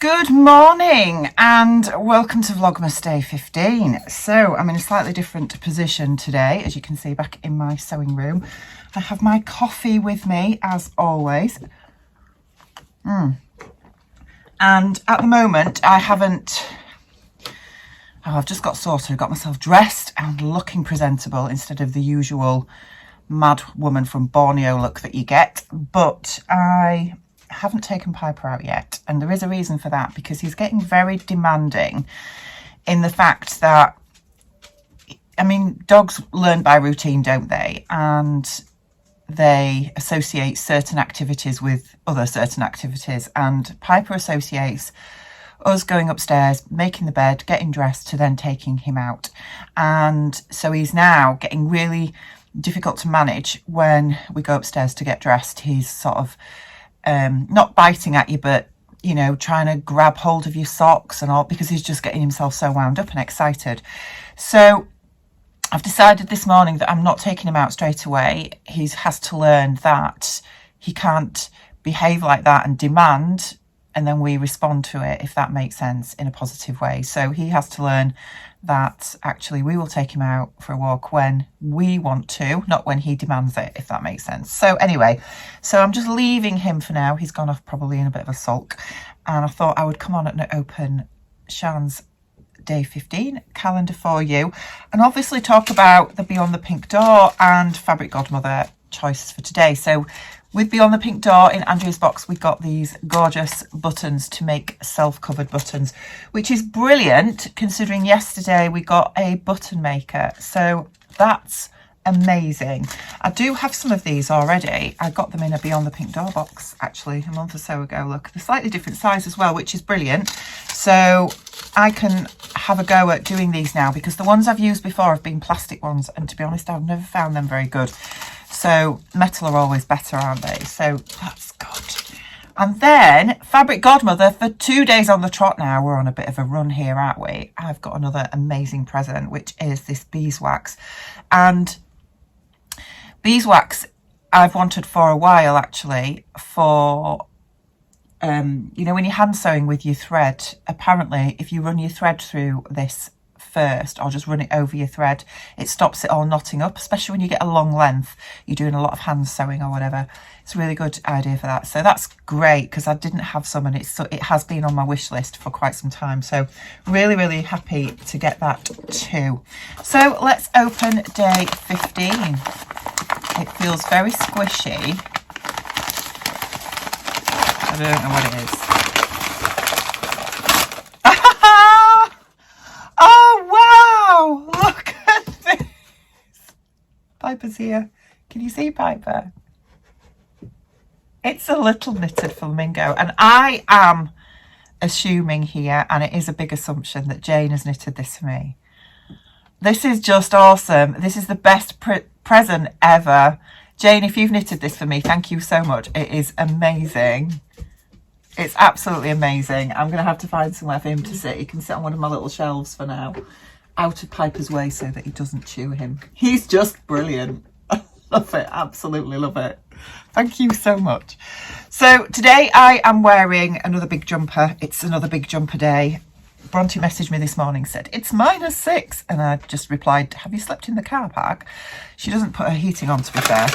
Good morning and welcome to Vlogmas day 15. So I'm in a slightly different position today, as you can see back in my sewing room. I have my coffee with me as always. And at the moment I've just got sorted, got myself dressed and looking presentable instead of the usual mad woman from Borneo look that you get. But I haven't taken Piper out yet, and there is a reason for that, because he's getting very demanding in the fact that, I mean, dogs learn by routine, don't they? And they associate certain activities with other certain activities, and Piper associates us going upstairs, making the bed, getting dressed, to then taking him out. And so he's now getting really difficult to manage when we go upstairs to get dressed. He's sort of not biting at you, but you know, trying to grab hold of your socks and all, because he's just getting himself so wound up and excited. So I've decided this morning that I'm not taking him out straight away. He has to learn that he can't behave like that and demand, and then we respond to it, if that makes sense, in a positive way. So he has to learn that actually we will take him out for a walk when we want to, not when he demands it, if that makes sense. So anyway, so I'm just leaving him for now. He's gone off probably in a bit of a sulk, and I thought I would come on and open Shan's day 15 calendar for you, and obviously talk about the Beyond the Pink Door and Fabric Godmother choices for today. So with Beyond the Pink Door in Andrea's box, we got these gorgeous buttons to make self-covered buttons, which is brilliant considering yesterday we got a button maker. So that's amazing. I do have some of these already. I got them in a Beyond the Pink Door box actually a month or so ago. Look, they're slightly different size as well, which is brilliant. So I can have a go at doing these now, because the ones I've used before have been plastic ones, and to be honest, I've never found them very good. So metal are always better, aren't they? So that's good. And then Fabric Godmother, for 2 days on the trot now. We're on a bit of a run here, aren't we? I've got another amazing present, which is this beeswax. And beeswax I've wanted for a while, actually, for you know, when you're hand sewing with your thread, apparently if you run your thread through this first, or just run it over your thread, it stops it all knotting up, especially when you get a long length, you're doing a lot of hand sewing or whatever. It's a really good idea for that. So that's great, because I didn't have some, and it has been on my wish list for quite some time. So really happy to get that too. So let's open day 15. It feels very squishy. I don't know what it is. Oh wow, look at this. Piper's here. Can you see Piper? It's a little knitted flamingo, and I am assuming here, and it is a big assumption, that Jane has knitted this for me. This is just awesome. This is the best present ever. Jane, if you've knitted this for me, thank you so much. It is amazing. It's absolutely amazing. I'm going to have to find somewhere for him to sit. He can sit on one of my little shelves for now, out of Piper's way, so that he doesn't chew him. He's just brilliant. I love it. Absolutely love it. Thank you so much. So today I am wearing another big jumper. It's another big jumper day. Bronte messaged me this morning, said it's -6, and I just replied, have you slept in the car park? She doesn't put her heating on, to be fair,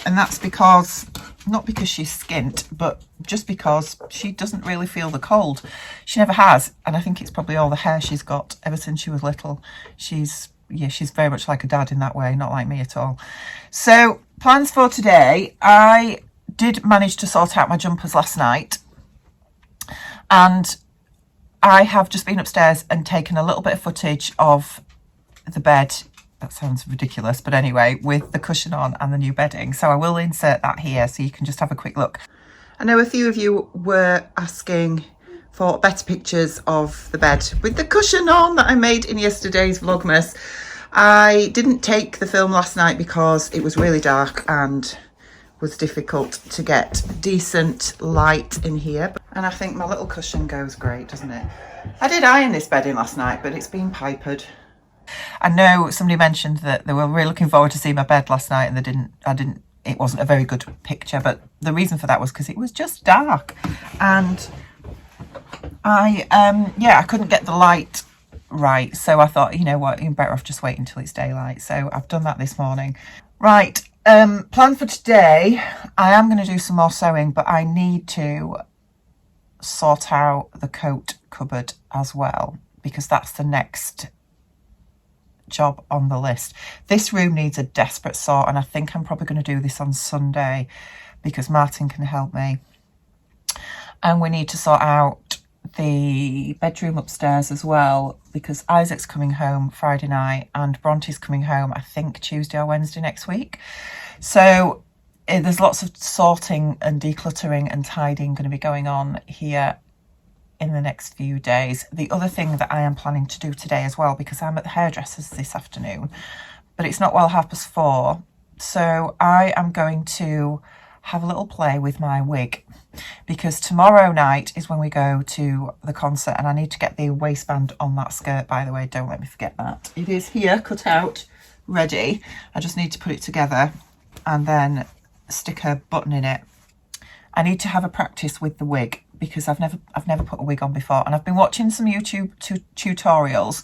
and that's because, not because she's skint, but just because she doesn't really feel the cold. She never has, and I think it's probably all the hair she's got ever since she was little. She's very much like a dad in that way, not like me at all. So plans for today, I did manage to sort out my jumpers last night, and I have just been upstairs and taken a little bit of footage of the bed. That sounds ridiculous, but anyway, with the cushion on and the new bedding. So I will insert that here so you can just have a quick look. I know a few of you were asking for better pictures of the bed with the cushion on that I made in yesterday's Vlogmas. I didn't take the film last night because it was really dark and was difficult to get decent light in here. And I think my little cushion goes great, doesn't it? I did iron this bed in last night, but it's been pipered. I know somebody mentioned that they were really looking forward to see my bed last night, and I didn't it wasn't a very good picture, but the reason for that was because it was just dark, and I couldn't get the light right, so I thought, you know what, you're better off just waiting until it's daylight. So I've done that this morning. Right, plan for today, I am going to do some more sewing, but I need to sort out the coat cupboard as well, because that's the next job on the list. This room needs a desperate sort, and I think I'm probably going to do this on Sunday because Martin can help me. And we need to sort out the bedroom upstairs as well, because Isaac's coming home Friday night and Bronte's coming home, I think, Tuesday or Wednesday next week. So there's lots of sorting and decluttering and tidying going to be going on here in the next few days. The other thing that I am planning to do today as well, because I'm at the hairdresser's this afternoon, but it's not well 4:30, so I am going to have a little play with my wig, because tomorrow night is when we go to the concert, and I need to get the waistband on that skirt, by the way, don't let me forget that. It is here, cut out, ready. I just need to put it together and then stick a button in it. I need to have a practice with the wig, because I've never put a wig on before, and I've been watching some YouTube tutorials,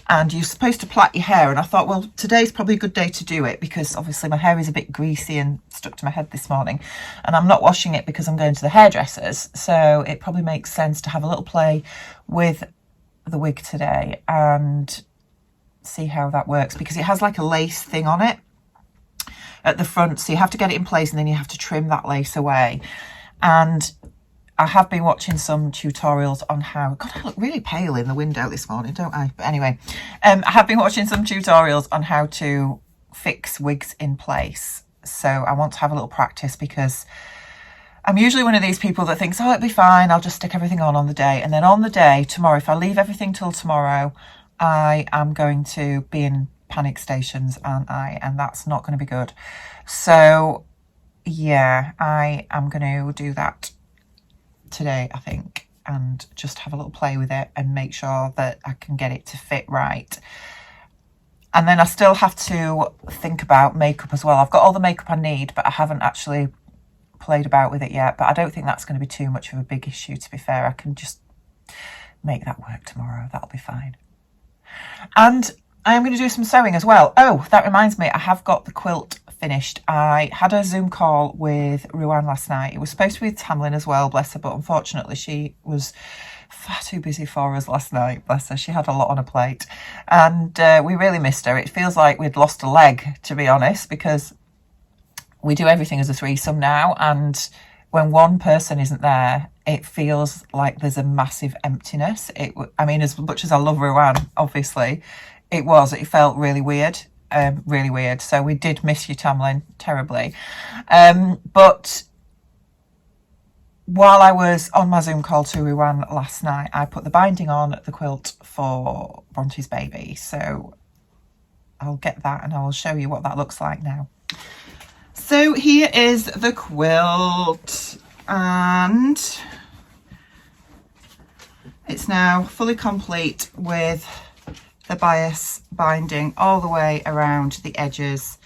and you're supposed to plait your hair, and I thought, well, today's probably a good day to do it, because obviously my hair is a bit greasy and stuck to my head this morning, and I'm not washing it because I'm going to the hairdressers, so it probably makes sense to have a little play with the wig today and see how that works, because it has like a lace thing on it at the front, so you have to get it in place and then you have to trim that lace away. And I have been watching some tutorials on how, God, I look really pale in the window this morning, don't I? But anyway, I have been watching some tutorials on how to fix wigs in place. So I want to have a little practice, because I'm usually one of these people that thinks, oh, it'll be fine, I'll just stick everything on the day. And then on the day, tomorrow, if I leave everything till tomorrow, I am going to be in panic stations, aren't I? And that's not going to be good. So yeah, I am going to do that today, I think, and just have a little play with it and make sure that I can get it to fit right. And then I still have to think about makeup as well. I've got all the makeup I need, but I haven't actually played about with it yet. But I don't think that's going to be too much of a big issue, to be fair. I can just make that work tomorrow. That'll be fine. And I am going to do some sewing as well. Oh, that reminds me, I have got the quilt finished. I had a Zoom call with Ruan last night. It was supposed to be with Tamlin as well, bless her, but unfortunately she was far too busy for us last night, bless her. She had a lot on her plate, and we really missed her. It feels like we'd lost a leg, to be honest, because we do everything as a threesome now, and when one person isn't there, it feels like there's a massive emptiness. I mean, as much as I love Ruan, obviously, it felt really weird. Really weird. So we did miss you, Tamlin, terribly. But while I was on my Zoom call to Ruan last night, I put the binding on the quilt for Bronte's baby. So I'll get that and I will show you what that looks like now. So here is the quilt, and it's now fully complete with the bias binding all the way around the edges,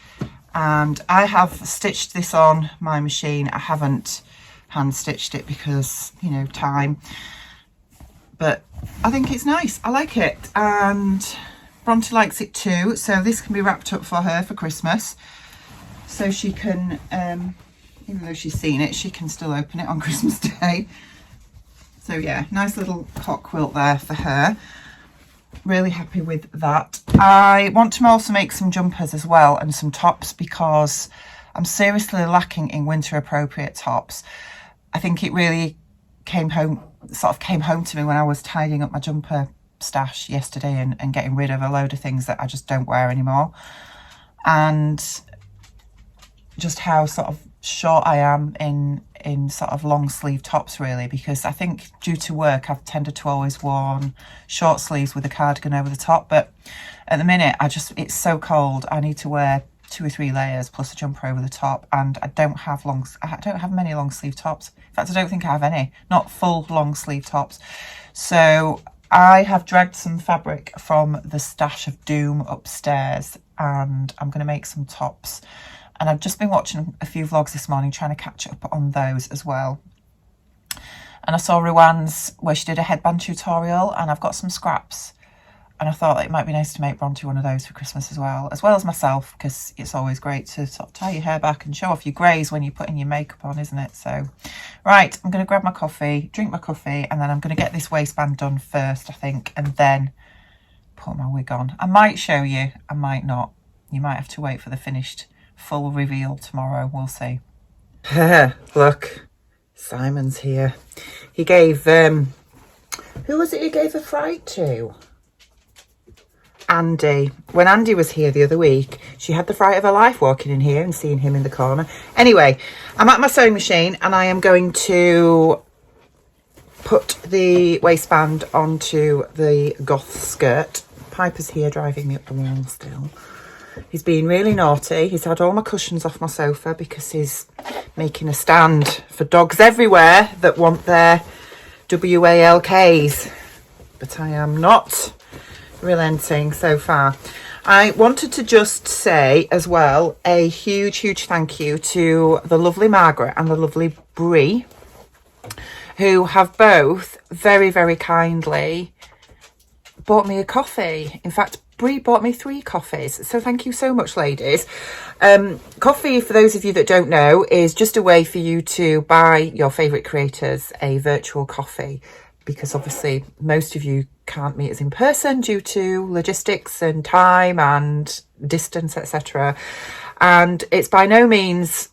and I have stitched this on my machine. I haven't hand stitched it because, you know, time, but I think it's nice. I like it, and Bronte likes it too, so this can be wrapped up for her for Christmas, so she can, even though she's seen it, she can still open it on Christmas Day. So yeah, nice little hot quilt there for her. Really happy with that. I want to also make some jumpers as well and some tops, because I'm seriously lacking in winter appropriate tops. I think it really came home to me when I was tidying up my jumper stash yesterday and getting rid of a load of things that I just don't wear anymore, and just how sort of short I am in sort of long sleeve tops, really, because I think due to work I've tended to always worn short sleeves with a cardigan over the top, but at the minute it's so cold, I need to wear 2 or 3 layers plus a jumper over the top, and I don't have many long sleeve tops. In fact, I don't think I have any, not full long sleeve tops. So I have dragged some fabric from the stash of doom upstairs, and I'm going to make some tops. And I've just been watching a few vlogs this morning, trying to catch up on those as well. And I saw Ruan's where she did a headband tutorial, and I've got some scraps. And I thought it might be nice to make Bronte one of those for Christmas as well as myself, because it's always great to sort of tie your hair back and show off your greys when you're putting your makeup on, isn't it? So, right, I'm going to grab my coffee, drink my coffee, and then I'm going to get this waistband done first, I think, and then put my wig on. I might show you, I might not. You might have to wait for the finished full reveal tomorrow. We'll see. Look, Simon's here. He gave, who was it he gave a fright to? Andy. When Andy was here the other week, she had the fright of her life walking in here and seeing him in the corner. Anyway, I'm at my sewing machine and I am going to put the waistband onto the Goth skirt. Piper's here driving me up the wall still. He's been really naughty. He's had all my cushions off my sofa because he's making a stand for dogs everywhere that want their WALKs. But I am not relenting so far. I wanted to just say as well a huge thank you to the lovely Margaret and the lovely Brie, who have both very kindly bought me a coffee. In fact, Brie bought me 3 coffees, so thank you so much, ladies. Coffee, for those of you that don't know, is just a way for you to buy your favourite creators a virtual coffee, because obviously most of you can't meet us in person due to logistics and time and distance, etc. And it's by no means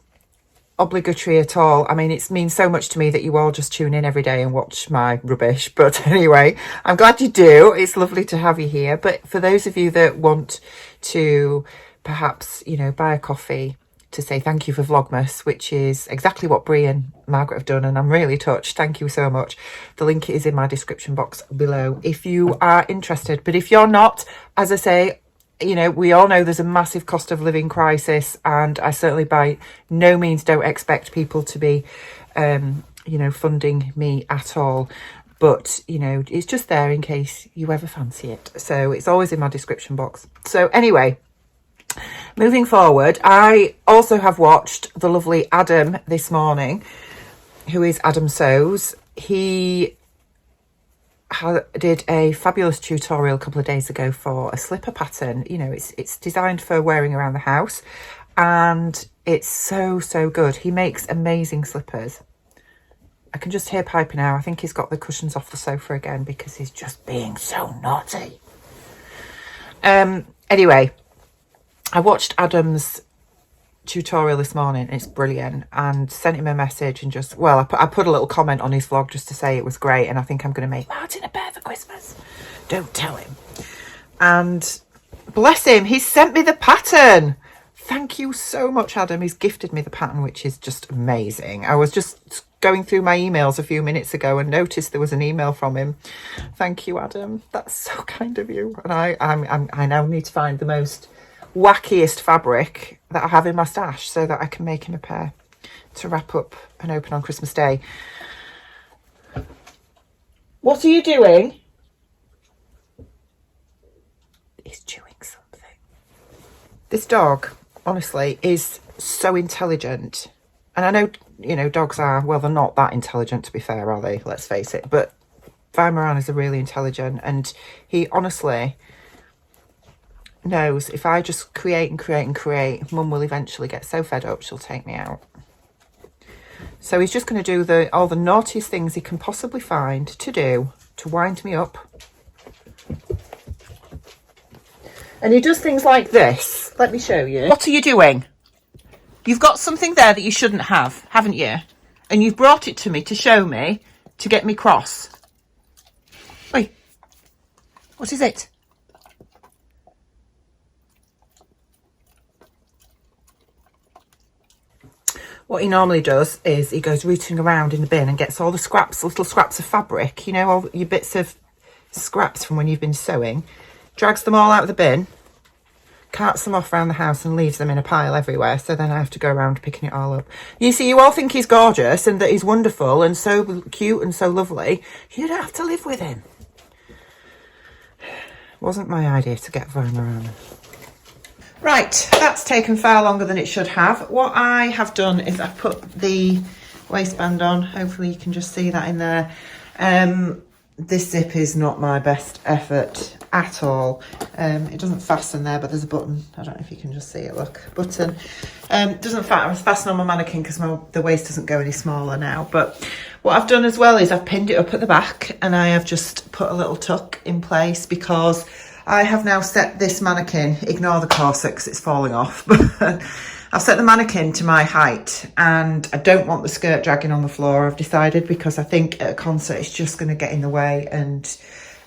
obligatory at all. I mean, it means so much to me that you all just tune in every day and watch my rubbish. But anyway, I'm glad you do. It's lovely to have you here. But for those of you that want to perhaps, you know, buy a coffee to say thank you for Vlogmas, which is exactly what Brie and Margaret have done, and I'm really touched. Thank you so much. The link is in my description box below if you are interested. But if you're not, as I say, you know, we all know there's a massive cost of living crisis, and I certainly by no means don't expect people to be, you know, funding me at all. But, you know, it's just there in case you ever fancy it. So it's always in my description box. So anyway, moving forward, I also have watched the lovely Adam this morning, who is Adam Sews. He did a fabulous tutorial a couple of days ago for a slipper pattern. You know, it's designed for wearing around the house, and it's so good. He makes amazing slippers. I can just hear Piper now. I think he's got the cushions off the sofa again because he's just being so naughty. Anyway, I watched Adam's tutorial this morning. It's brilliant, and sent him a message and just, well, I put a little comment on his vlog just to say it was great, and I think I'm going to make Martin a bear for Christmas. Don't tell him. And bless him, he's sent me the pattern. Thank you so much, Adam. He's gifted me the pattern, which is just amazing. I was just going through my emails a few minutes ago and noticed there was an email from him. Thank you, Adam. That's so kind of you. And I now need to find the most wackiest fabric that I have in my stash so that I can make him a pair to wrap up and open on Christmas Day. What are you doing? He's chewing something. This dog, honestly, is so intelligent. And I know, you know, dogs are, well, they're not that intelligent, to be fair, are they? Let's face it. But Weimaraner is really intelligent, and he honestly knows if I just create and create, Mum will eventually get so fed up she'll take me out. So he's just going to do all the naughtiest things he can possibly find to do to wind me up. And he does things like this. Let me show you. What are you doing? You've got something there that you shouldn't have, haven't you? And you've brought it to me to show me, to get me cross. Wait, what is it? What he normally does is he goes rooting around in the bin and gets all the scraps, little scraps of fabric, you know, all your bits of scraps from when you've been sewing, drags them all out of the bin, carts them off around the house and leaves them in a pile everywhere. So then I have to go around picking it all up. You see, you all think he's gorgeous and that he's wonderful and so cute and so lovely. You don't have to live with him. Wasn't my idea to get Weimaraner. Right, that's taken far longer than it should have. What I have done is I've put the waistband on. Hopefully you can just see that in there. This zip is not my best effort at all. It doesn't fasten there, but there's a button. I don't know if you can just see it, look, button. Doesn't fasten on my mannequin because the waist doesn't go any smaller now. But what I've done as well is I've pinned it up at the back, and I have just put a little tuck in place because I have now set this mannequin, ignore the corset because it's falling off, but I've set the mannequin to my height, and I don't want the skirt dragging on the floor, I've decided, because I think at a concert it's just going to get in the way and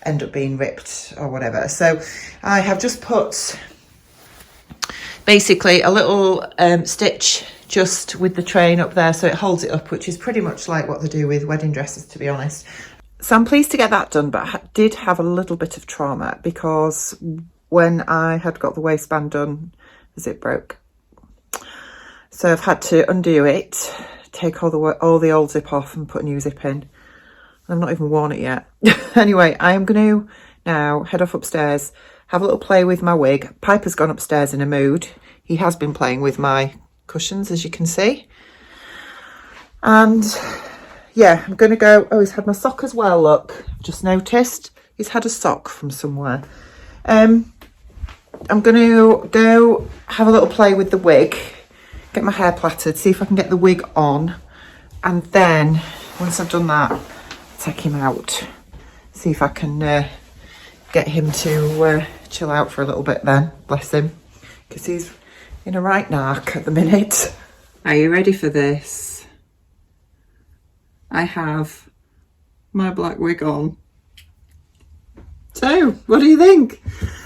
end up being ripped or whatever. So I have just put basically a little stitch just with the train up there so it holds it up, which is pretty much like what they do with wedding dresses, to be honest. So I'm pleased to get that done, but I did have a little bit of trauma because when I had got the waistband done, the zip broke. So I've had to undo it, take all the old zip off and put a new zip in. I've not even worn it yet. Anyway, I am going to now head off upstairs, have a little play with my wig. Piper's gone upstairs in a mood. He has been playing with my cushions, as you can see. And yeah, I'm going to go. Oh, he's had my sock as well, look. I've just noticed he's had a sock from somewhere. I'm going to go have a little play with the wig, get my hair plaited, see if I can get the wig on. And then, once I've done that, take him out, see if I can get him to chill out for a little bit then, bless him. Because he's in a right narc at the minute. Are you ready for this? I have my black wig on. So, what do you think?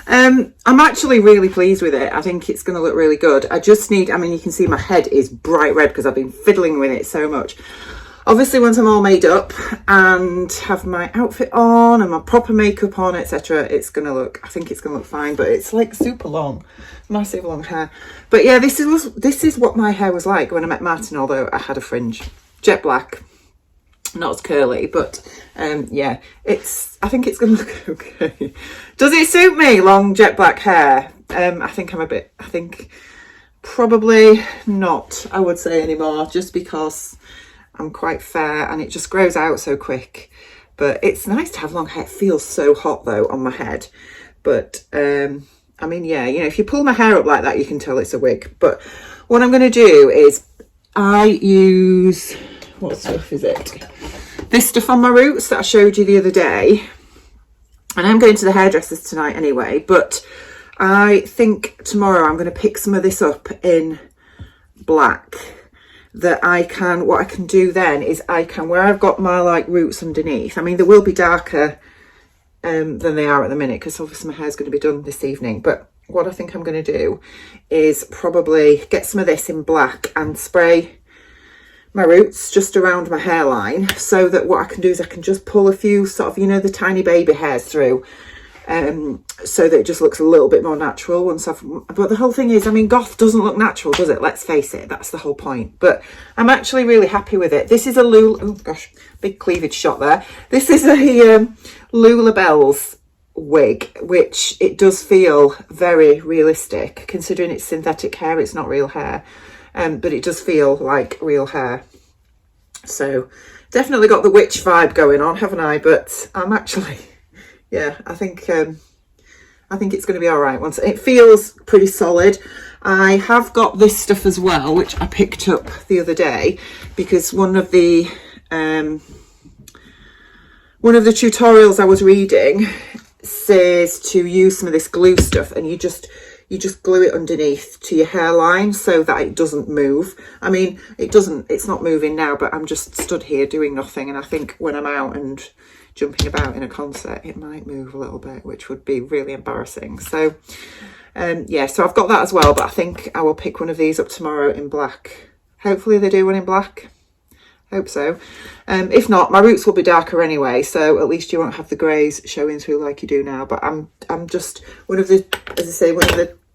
I'm actually really pleased with it. I think it's going to look really good. I just need, I mean, you can see my head is bright red because I've been fiddling with it so much. Obviously, once I'm all made up and have my outfit on and my proper makeup on, etc., it's going to look, I think it's going to look fine, but it's like super long, massive long hair. But yeah, this is what my hair was like when I met Martin, although I had a fringe, jet black. Not as curly, but yeah, I think it's gonna look okay. Does it suit me, long jet black hair? I think probably not, I would say, anymore, just because I'm quite fair and it just grows out so quick. But it's nice to have long hair. It feels so hot though on my head. But I mean, yeah, you know, if you pull my hair up like that, you can tell it's a wig. But what I'm going to do is I use, what stuff is it? This stuff on my roots that I showed you the other day. And I'm going to the hairdressers tonight anyway, but I think tomorrow I'm going to pick some of this up in black. That what I can do then is where I've got my like roots underneath, I mean, they will be darker than they are at the minute because obviously my hair's going to be done this evening. But what I think I'm going to do is probably get some of this in black and spray my roots just around my hairline, so that what I can do is I can just pull a few sort of, you know, the tiny baby hairs through, so that it just looks a little bit more natural once but the whole thing is, I mean, goth doesn't look natural, does it? Let's face it, that's the whole point. But I'm actually really happy with it. This is a oh gosh, big cleavage shot there. This is a Lula Bells wig, which it does feel very realistic considering it's synthetic hair, it's not real hair. But it does feel like real hair. So definitely got the witch vibe going on, haven't I? But I'm actually, yeah, I think it's going to be all right. Once it feels pretty solid. I have got this stuff as well, which I picked up the other day because one of the tutorials I was reading says to use some of this glue stuff, and you just glue it underneath to your hairline so that it doesn't move. I mean, it's not moving now, but I'm just stood here doing nothing. And I think when I'm out and jumping about in a concert, it might move a little bit, which would be really embarrassing. So, yeah, so I've got that as well, but I think I will pick one of these up tomorrow in black. Hopefully they do one in black. Hope so. If not, my roots will be darker anyway, so at least you won't have the greys showing through like you do now. But I'm just, one of the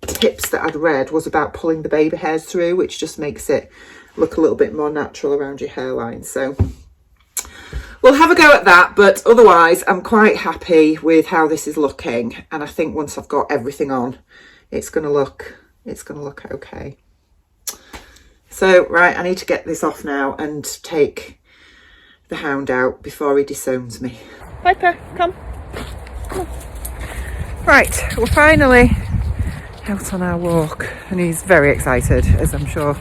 tips that I'd read was about pulling the baby hairs through, which just makes it look a little bit more natural around your hairline. So we'll have a go at that, but otherwise I'm quite happy with how this is looking, and I think once I've got everything on, it's going to look it's going to look okay. So, right, I need to get this off now and take the hound out before he disowns me. Piper, come. Come on. Right, we're finally out on our walk and he's very excited, as I'm sure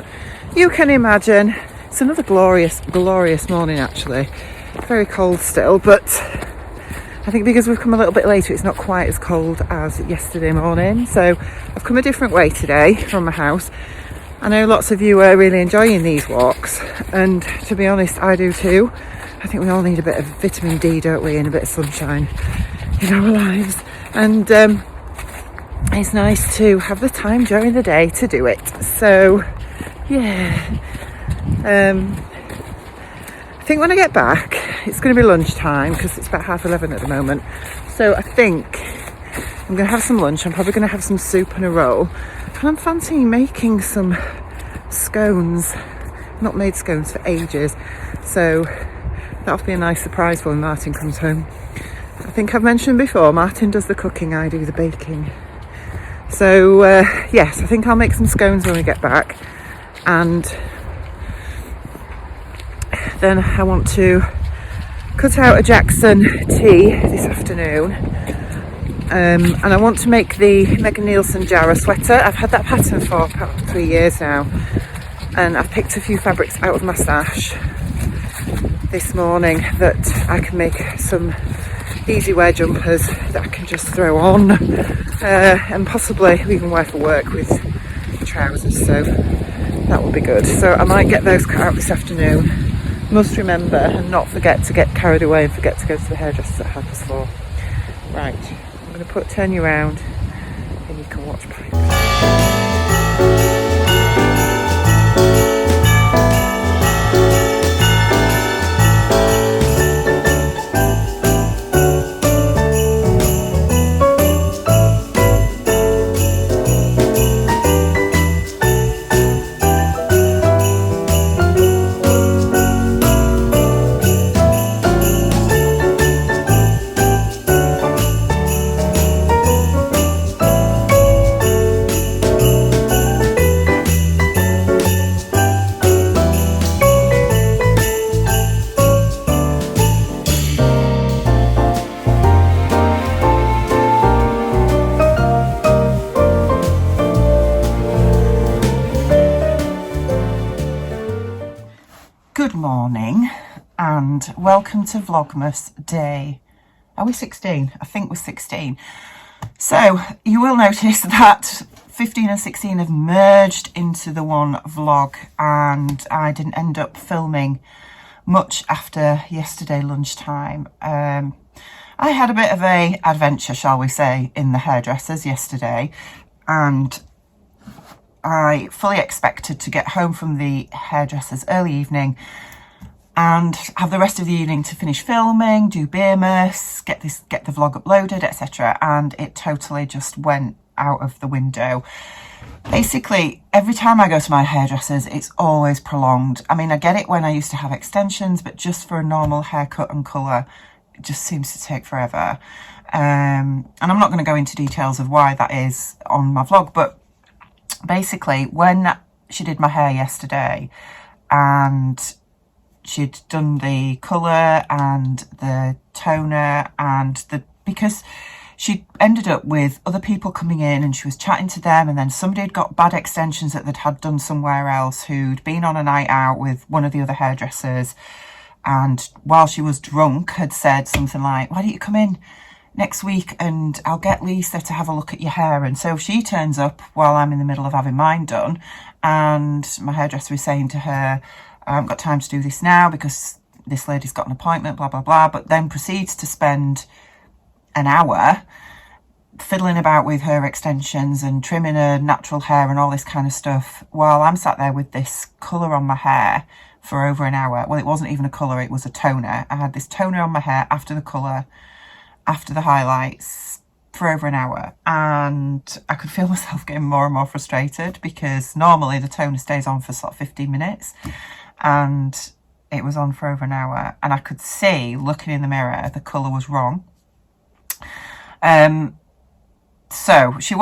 you can imagine. It's another glorious morning actually. Very cold still, but I think because we've come a little bit later it's not quite as cold as yesterday morning. So I've come a different way today from my house. I know lots of you are really enjoying these walks, and to be honest I do too. I think we all need a bit of vitamin D, don't we, and a bit of sunshine in our lives, and it's nice to have the time during the day to do it. So yeah, I think when I get back it's going to be lunchtime because it's about 11:30 at the moment. So I think I'm going to have some lunch. I'm probably going to have some soup and a roll, and I'm fancying making some scones. Not made scones for ages, so that'll be a nice surprise when Martin comes home. I think I've mentioned before, Martin does the cooking, I do the baking. So yes, I think I'll make some scones when we get back, and then I want to cut out a Jackson tea this afternoon, and I want to make the Megan Nielsen Jara sweater. I've had that pattern for about 3 years now, and I've picked a few fabrics out of my stash this morning that I can make some easy wear jumpers that I can just throw on, and possibly even wear for work with trousers, so that will be good. So I might get those cut out this afternoon. Must remember and not forget to get carried away and forget to go to the hairdresser at 4:30. Right, I'm going to turn you around and you can watch Piper. Good morning and welcome to Vlogmas day, are we 16? I think we're 16. So you will notice that 15 and 16 have merged into the one vlog, and I didn't end up filming much after yesterday lunchtime. I had a bit of a adventure, shall we say, in the hairdressers yesterday, and I fully expected to get home from the hairdressers early evening and have the rest of the evening to finish filming, do Beermas, get the vlog uploaded, etc. And it totally just went out of the window. Basically, every time I go to my hairdressers, it's always prolonged. I mean, I get it when I used to have extensions, but just for a normal haircut and colour, it just seems to take forever. And I'm not going to go into details of why that is on my vlog, but basically when she did my hair yesterday and she'd done the colour and the toner and because she ended up with other people coming in and she was chatting to them, and then somebody had got bad extensions that they'd had done somewhere else, who'd been on a night out with one of the other hairdressers, and while she was drunk had said something like, why don't you come in next week and I'll get Lisa to have a look at your hair. And so she turns up while I'm in the middle of having mine done, and my hairdresser is saying to her, I haven't got time to do this now because this lady's got an appointment, blah blah blah, but then proceeds to spend an hour fiddling about with her extensions and trimming her natural hair and all this kind of stuff, while I'm sat there with this colour on my hair for over an hour. Well, it wasn't even a colour, it was a toner. I had this toner on my hair after the colour, after the highlights, for over an hour, and I could feel myself getting more and more frustrated because normally the toner stays on for sort of 15 minutes and it was on for over an hour, and I could see, looking in the mirror, the colour was wrong. So she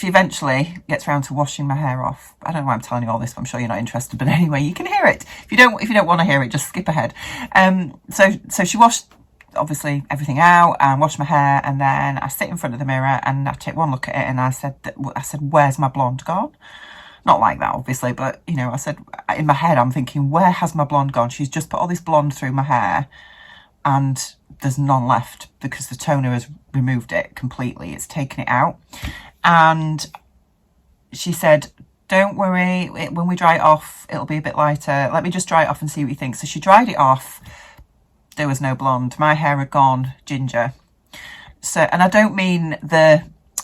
eventually gets around to washing my hair off. I don't know why I'm telling you all this, but I'm sure you're not interested. But anyway, you can hear it. If you don't want to hear it, just skip ahead. So she washed obviously everything out and washed my hair, and then I sit in front of the mirror and I take one look at it, and I said, "Where's my blonde gone?" Not like that, obviously, but you know, I said in my head, I'm thinking, where has my blonde gone? She's just put all this blonde through my hair, and there's none left because the toner has removed it completely. It's taken it out. And she said, "Don't worry, when we dry it off, it'll be a bit lighter. Let me just dry it off and see what you think." So she dried it off. There was no blonde. My hair had gone ginger. So, and I don't mean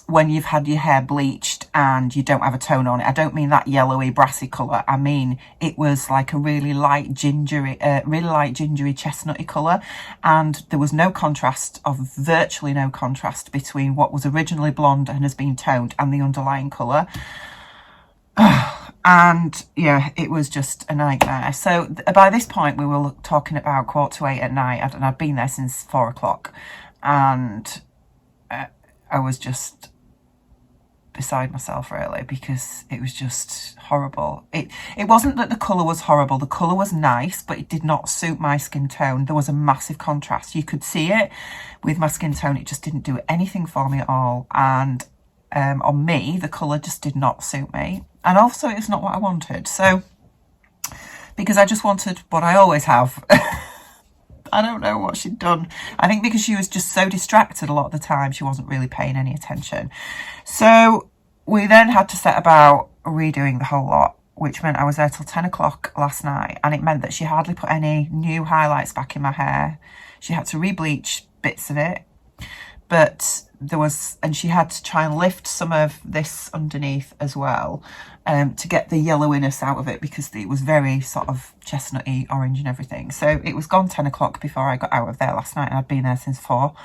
when you've had your hair bleached and you don't have a tone on it. I don't mean that yellowy, brassy colour. I mean, it was like a really light gingery chestnutty colour. And there was no contrast, virtually no contrast between what was originally blonde and has been toned and the underlying colour. And yeah, it was just a nightmare. So by this point, we were talking about 7:45 at night, and I'd been there since 4 o'clock. And I was just beside myself, really, because it was just horrible. It wasn't that the colour was horrible. The colour was nice, but it did not suit my skin tone. There was a massive contrast. You could see it with my skin tone. It just didn't do anything for me at all. And on me, the colour just did not suit me. And also, it's not what I wanted. So, because I just wanted what I always have. I don't know what she'd done. I think because she was just so distracted a lot of the time, she wasn't really paying any attention. So we then had to set about redoing the whole lot, which meant I was there till 10 o'clock last night. And it meant that she hardly put any new highlights back in my hair. She had to re-bleach bits of it. But and she had to try and lift some of this underneath as well, to get the yellowiness out of it, because it was very sort of chestnutty orange and everything. So it was gone 10 o'clock before I got out of there last night, and I'd been there since 4.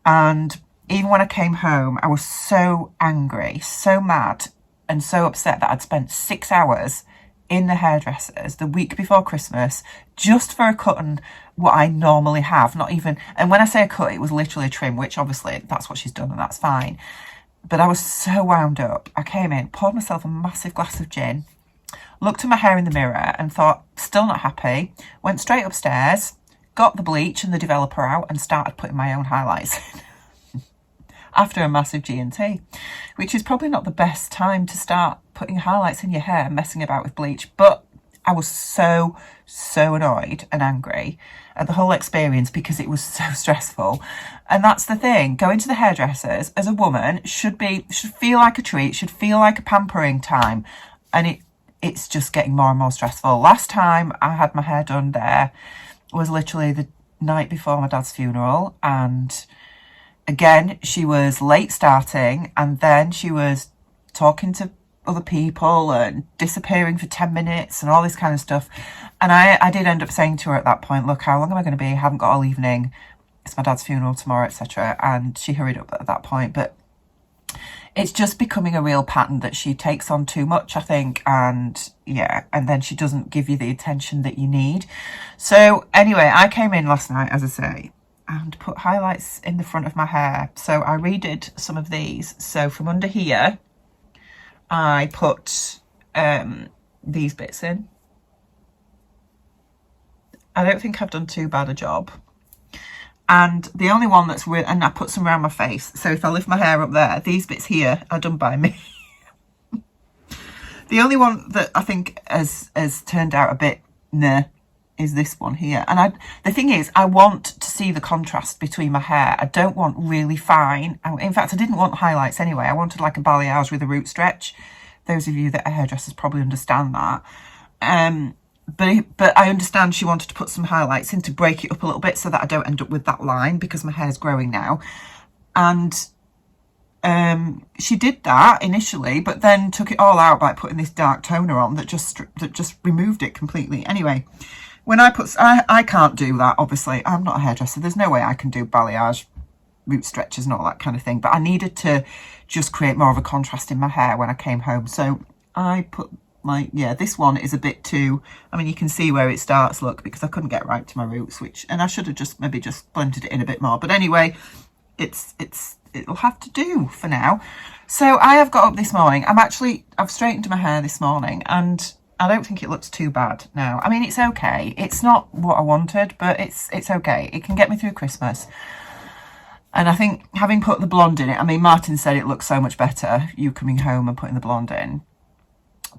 And even when I came home, I was so angry, so mad and so upset that I'd spent 6 hours in the hairdressers the week before Christmas just for a cut and what I normally have, not even, and when I say a cut, it was literally a trim, which obviously that's what she's done and that's fine. But I was so wound up. I came in, poured myself a massive glass of gin, looked at my hair in the mirror and thought, still not happy, went straight upstairs, got the bleach and the developer out and started putting my own highlights in. After a massive G&T, which is probably not the best time to start putting highlights in your hair, messing about with bleach. But I was so annoyed and angry at the whole experience because it was so stressful. And that's the thing, going to the hairdressers as a woman should feel like a treat, should feel like a pampering time. And it's just getting more and more stressful. Last time I had my hair done there was literally the night before my dad's funeral, and again, she was late starting, and then she was talking to other people and disappearing for 10 minutes and all this kind of stuff. And I did end up saying to her at that point, look, how long am I going to be? I haven't got all evening. It's my dad's funeral tomorrow, etc. And she hurried up at that point. But it's just becoming a real pattern that she takes on too much, I think. And yeah, and then she doesn't give you the attention that you need. So anyway, I came in last night, as I say, and put highlights in the front of my hair. So I redid some of these. So from under here, I put these bits in. I don't think I've done too bad a job. And the only one that's and I put some around my face. So if I lift my hair up there, these bits here are done by me. The only one that I think has turned out a bit nah is this one here. And the thing is, I want to see the contrast between my hair. I don't want really fine. In fact, I didn't want highlights anyway. I wanted like a balayage with a root stretch. Those of you that are hairdressers probably understand that. But I understand she wanted to put some highlights in to break it up a little bit so that I don't end up with that line because my hair's growing now. And she did that initially, but then took it all out by putting this dark toner on that just removed it completely. Anyway, when I can't do that, obviously. I'm not a hairdresser. There's no way I can do balayage, root stretches and all that kind of thing. But I needed to just create more of a contrast in my hair when I came home. So I put this one is a bit too, I mean, you can see where it starts, look, because I couldn't get right to my roots, and I should have just maybe just blended it in a bit more. But anyway, it's it'll have to do for now. So I have got up this morning. I've straightened my hair this morning, and I don't think it looks too bad now. I mean, it's okay. It's not what I wanted, but it's okay. It can get me through Christmas. And I think having put the blonde in it, I mean, Martin said it looks so much better, you coming home and putting the blonde in.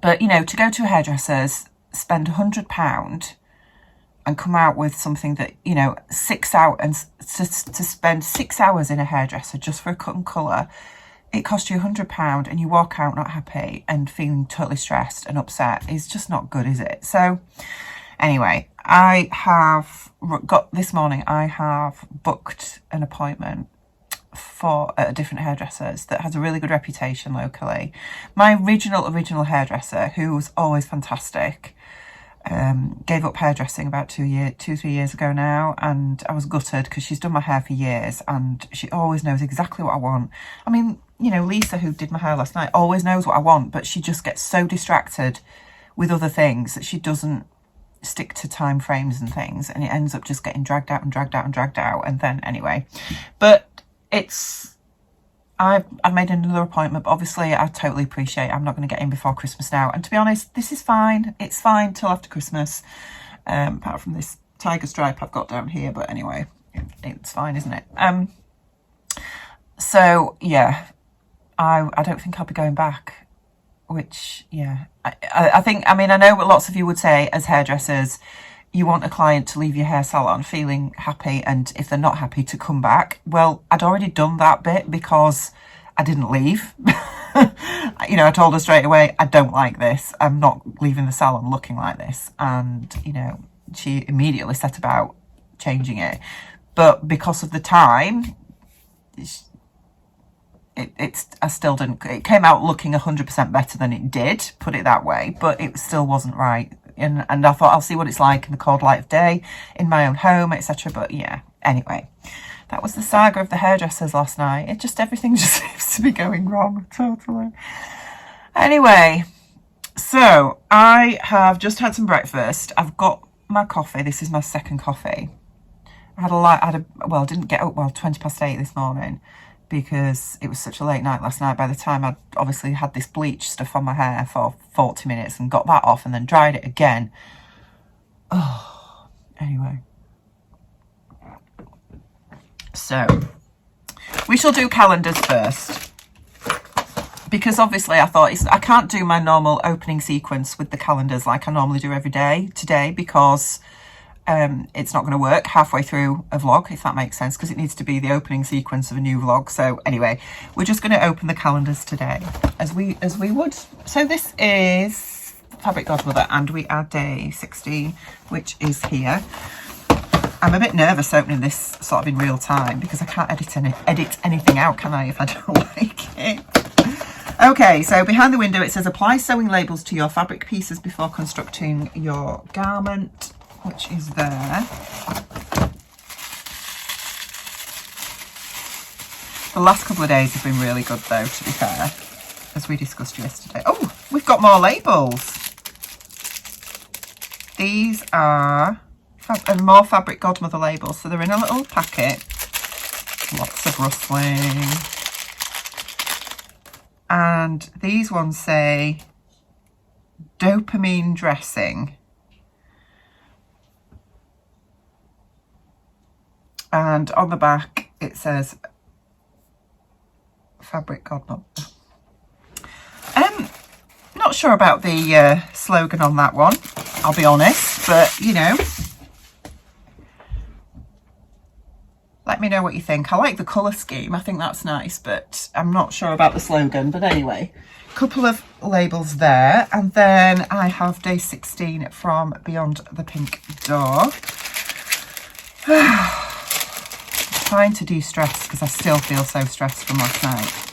But, you know, to go to a hairdresser's, spend £100 and come out with something that, you know, 6 hours, and to spend 6 hours in a hairdresser just for a cut and colour, it costs you £100 and you walk out not happy and feeling totally stressed and upset is just not good, is it? So anyway, this morning I have booked an appointment for a different hairdresser's that has a really good reputation locally. My original hairdresser, who was always fantastic, gave up hairdressing about 2-3 years ago now, and I was gutted because she's done my hair for years and she always knows exactly what I want. I mean, you know, Lisa, who did my hair last night, always knows what I want, but she just gets so distracted with other things that she doesn't stick to time frames and things, and it ends up just getting dragged out. And then anyway, but I've made another appointment, but obviously I totally appreciate I'm not going to get in before Christmas now, and to be honest, this is fine. It's fine till after Christmas, apart from this tiger stripe I've got down here, but anyway, it's fine, isn't it? So yeah, I don't think I'll be going back, which, yeah, I think, I mean, I know what lots of you would say as hairdressers, you want a client to leave your hair salon feeling happy, and if they're not happy, to come back. Well, I'd already done that bit because I didn't leave. You know, I told her straight away, I don't like this. I'm not leaving the salon looking like this. And, you know, she immediately set about changing it. But because of the time, I still didn't, it came out looking 100% better than it did, put it that way, but it still wasn't right. And I thought, I'll see what it's like in the cold light of day, in my own home, etc. But yeah, anyway, that was the saga of the hairdressers last night. Everything just seems to be going wrong, totally. Anyway, so I have just had some breakfast. I've got my coffee. This is my second coffee. I didn't get up, 8:20 this morning, because it was such a late night last night. By the time I'd obviously had this bleach stuff on my hair for 40 minutes and got that off and then dried it again. Oh, anyway. So, we shall do calendars first. Because obviously I thought, I can't do my normal opening sequence with the calendars like I normally do every day today, because it's not going to work halfway through a vlog, if that makes sense, because it needs to be the opening sequence of a new vlog. So anyway, we're just going to open the calendars today as we would. So this is Fabric Godmother, and we are day 16, which is here. I'm a bit nervous opening this sort of in real time because I can't edit anything out, can I, if I don't like it? Okay, so behind the window it says apply sewing labels to your fabric pieces before constructing your garment, which is there. The last couple of days have been really good though, to be fair, as we discussed yesterday. Oh, we've got more labels. These are more Fabric Godmother labels. So they're in a little packet. Lots of rustling. And these ones say dopamine dressing. And on the back it says Fabric Godmother. Not sure about the slogan on that one, I'll be honest, but you know, let me know what you think. I like the colour scheme, I think that's nice, but I'm not sure about the slogan. But anyway, a couple of labels there, and then I have day 16 from Beyond the Pink Door. Trying to de-stress because I still feel so stressed from last night.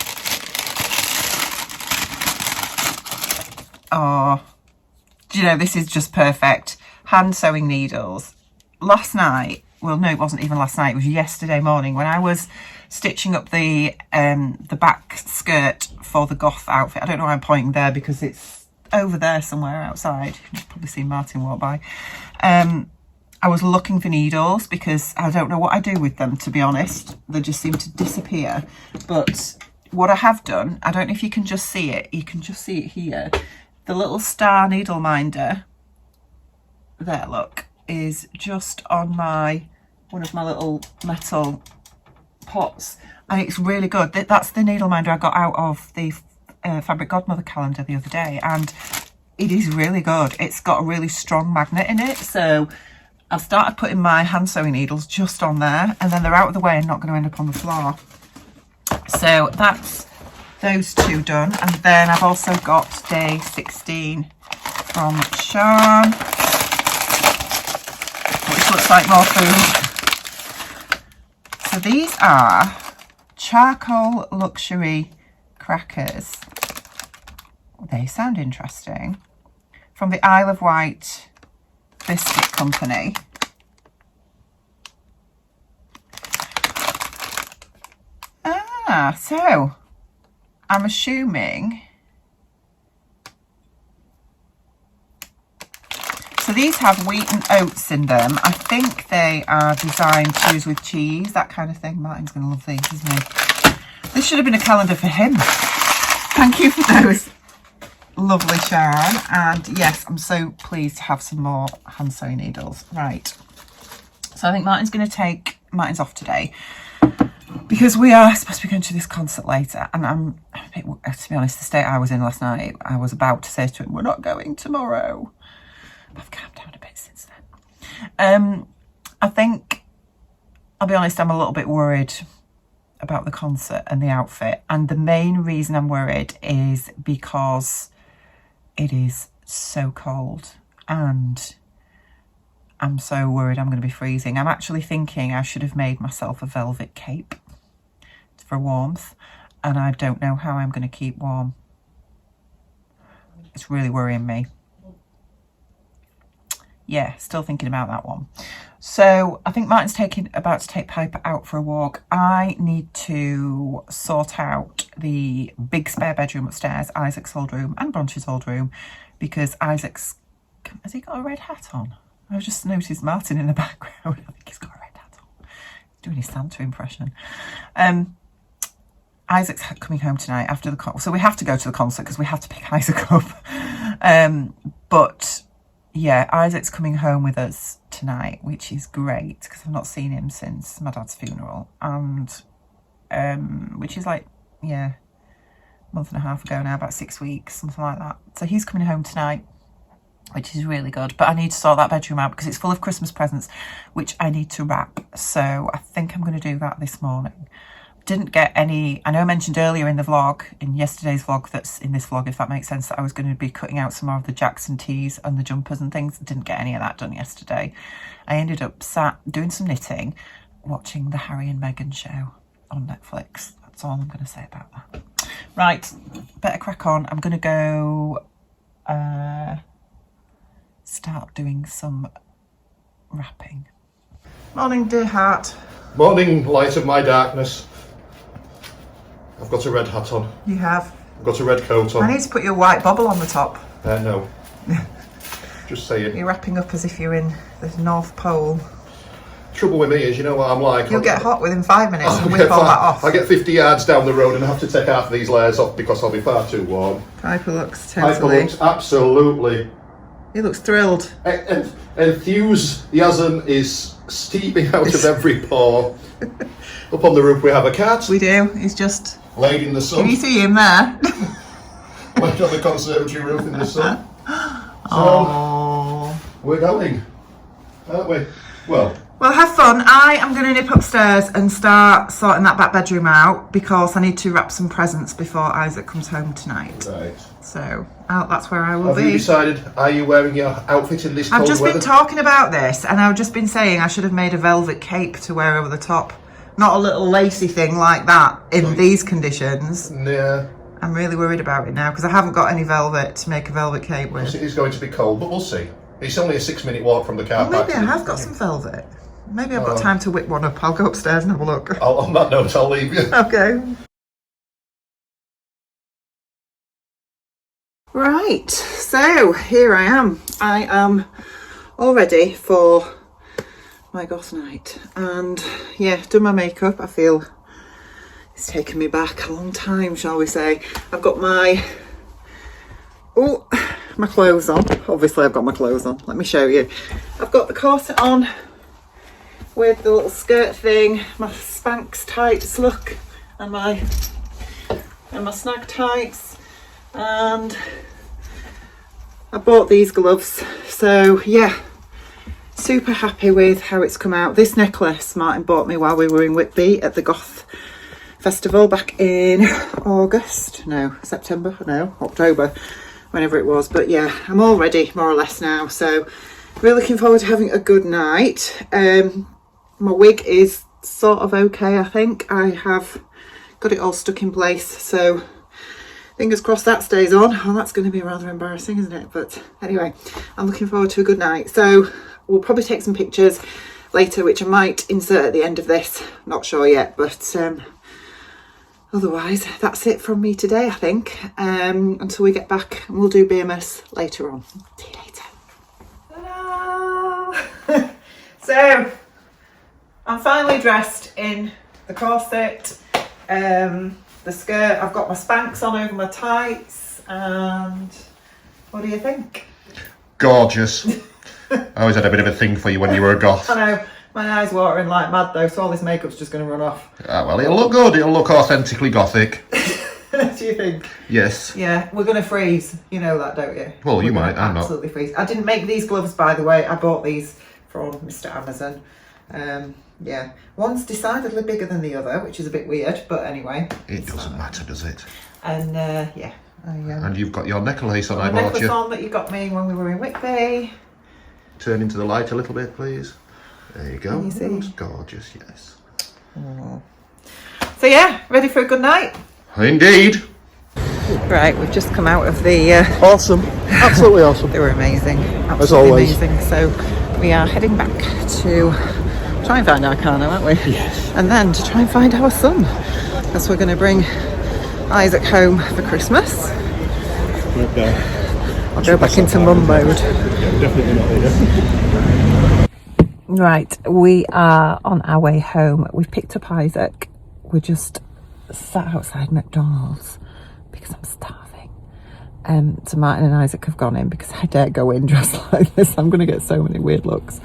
Oh, do you know, this is just perfect. Hand sewing needles. Last night, well, no, it wasn't even last night, it was yesterday morning when I was stitching up the back skirt for the Goth outfit. I don't know why I'm pointing there because it's over there somewhere outside. You've probably seen Martin walk by. I I was looking for needles because I don't know what I do with them, to be honest. They just seem to disappear. But what I have done, I don't know if you can just see it. You can just see it here. The little star needle minder, there, look, is just on one of my little metal pots. And it's really good. That's the needle minder I got out of the Fabric Godmother calendar the other day. And it is really good. It's got a really strong magnet in it. So I've started putting my hand sewing needles just on there, and then they're out of the way and not going to end up on the floor. So that's those two done. And then I've also got day 16 from Sean, which looks like more food. So these are charcoal luxury crackers. They sound interesting. From the Isle of Wight Biscuit Company. So I'm assuming, so these have wheat and oats in them. I think they are designed to use with cheese, that kind of thing. Martin's going to love these, isn't he? This should have been a calendar for him. Thank you for those, lovely Sharon. And yes, I'm so pleased to have some more hand sewing needles. Right, so I think Martin's off today because we are supposed to be going to this concert later, and I'm a bit, to be honest, the state I was in last night, I was about to say to him, we're not going tomorrow. I've calmed down a bit since then. I think, I'll be honest, I'm a little bit worried about the concert and the outfit, and the main reason I'm worried is because it is so cold and I'm so worried I'm going to be freezing. I'm actually thinking I should have made myself a velvet cape for warmth, and I don't know how I'm going to keep warm. It's really worrying me. Yeah, still thinking about that one. So I think Martin's about to take Piper out for a walk. I need to sort out the big spare bedroom upstairs, Isaac's old room and Bronche's old room, because Isaac's, has he got a red hat on? I've just noticed Martin in the background. I think he's got a red hat on. He's doing his Santa impression. Isaac's coming home tonight after the concert. So we have to go to the concert because we have to pick Isaac up. But yeah, Isaac's coming home with us tonight, which is great because I've not seen him since my dad's funeral. And which is like, yeah, a month and a half ago now, about 6 weeks, something like that. So he's coming home tonight, which is really good. But I need to sort that bedroom out because it's full of Christmas presents, which I need to wrap. So I think I'm going to do that this morning. Didn't get any, I know I mentioned earlier in the vlog, in yesterday's vlog, that's in this vlog, if that makes sense, that I was going to be cutting out some more of the Jackson tees and the jumpers and things. Didn't get any of that done yesterday. I ended up sat doing some knitting, watching the Harry and Meghan show on Netflix. That's all I'm going to say about that. Right, better crack on. I'm going to go start doing some wrapping. Morning, dear heart. Morning, light of my darkness. I've got a red hat on. You have? I've got a red coat on. I need to put your white bobble on the top. No. Just saying. You're wrapping up as if you're in the North Pole. Trouble with me is, you know what I'm like. You'll get hot within 5 minutes and whip all that off. I get 50 yards down the road and I have to take half of these layers off because I'll be far too warm. Piper looks totally... Piper looks absolutely... He looks thrilled. Enthusiasm is steeping out of every pore. Up on the roof we have a cat. We do. He's just... laid in the sun. Can you see him there? Laid on the conservatory roof in the sun. So, we're going, aren't we? Well, have fun. I am going to nip upstairs and start sorting that back bedroom out because I need to wrap some presents before Isaac comes home tonight. Right. So that's where I will be. Have you decided, are you wearing your outfit in this cold weather? I've just been talking about this and I've just been saying I should have made a velvet cape to wear over the top. Not a little lacy thing like that in these conditions. Yeah. I'm really worried about it now because I haven't got any velvet to make a velvet cape with. It is going to be cold, but we'll see. It's only a 6-minute walk from the car park. Maybe I have got some velvet. Maybe I've got time to whip one up. I'll go upstairs and have a look. On that note, I'll leave you. Okay. Right, so here I am. I am all ready for my goth night. And yeah, done my makeup. I feel it's taken me back a long time, shall we say. I've got my clothes on. Obviously I've got my clothes on. Let me show you. I've got the corset on with the little skirt thing, my Spanx tights look, and my snag tights, and I bought these gloves. So yeah, super happy with how it's come out. This necklace Martin bought me while we were in Whitby at the Goth festival back in October, whenever it was. But yeah, I'm all ready more or less now, so really looking forward to having a good night. My wig is sort of okay, I think. I have got it all stuck in place, so fingers crossed that stays on. Oh, that's going to be rather embarrassing, isn't it? But anyway, I'm looking forward to a good night. So we'll probably take some pictures later, which I might insert at the end of this. Not sure yet, but otherwise that's it from me today, I think, until we get back, and we'll do BMS later on. See you later. Ta-da! So I'm finally dressed in the corset, the skirt. I've got my Spanx on over my tights, and what do you think? Gorgeous. I always had a bit of a thing for you when you were a goth. I know, my eyes watering like mad though, so all this makeup's just going to run off. Well, it'll look good. It'll look authentically gothic. Do you think? Yes. Yeah, we're going to freeze. You know that, don't you? Well, you might. I'm not. Absolutely freeze. I didn't make these gloves, by the way. I bought these from Mr. Amazon. Yeah, one's decidedly bigger than the other, which is a bit weird, but anyway. It doesn't matter, does it? And yeah. And you've got your necklace on, I my bought necklace you. on that you got me when we were in Whitby. Turn into the light a little bit, please. There you go. Can you see? Looks gorgeous, yes. Oh. So yeah, ready for a good night? Indeed. Right, we've just come out of the... Awesome. Absolutely awesome. They were amazing. Absolutely As always. amazing. So we are heading back to try and find our car now, aren't we? Yes. And then to try and find our son, because we're going to bring Isaac home for Christmas. I'll go back into mum mode. Yeah, definitely not here. Right, we are on our way home. We've picked up Isaac. We're just sat outside McDonald's because I'm starving. So Martin and Isaac have gone in because I dare go in dressed like this. I'm going to get so many weird looks.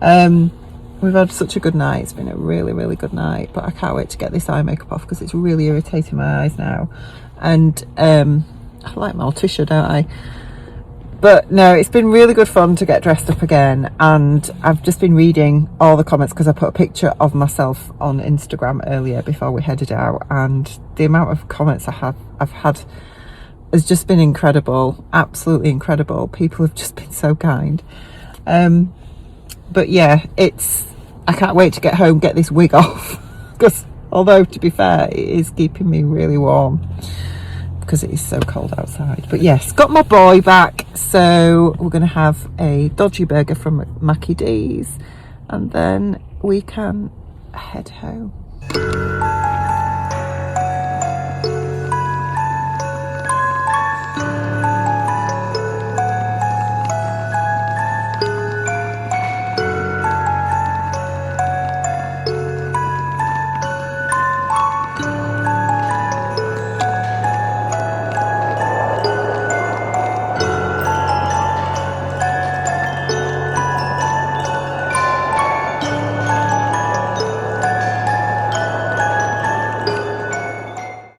We've had such a good night. It's been a really, really good night. But I can't wait to get this eye makeup off because it's really irritating my eyes now. And I like Morticia, don't I? But no, it's been really good fun to get dressed up again. And I've just been reading all the comments because I put a picture of myself on Instagram earlier before we headed out. And the amount of comments I've had has just been incredible. Absolutely incredible. People have just been so kind. But yeah, I can't wait to get home, get this wig off. Because although, to be fair, it is keeping me really warm because it is so cold outside. But yes, got my boy back. So we're going to have a dodgy burger from Mackie D's. And then we can head home.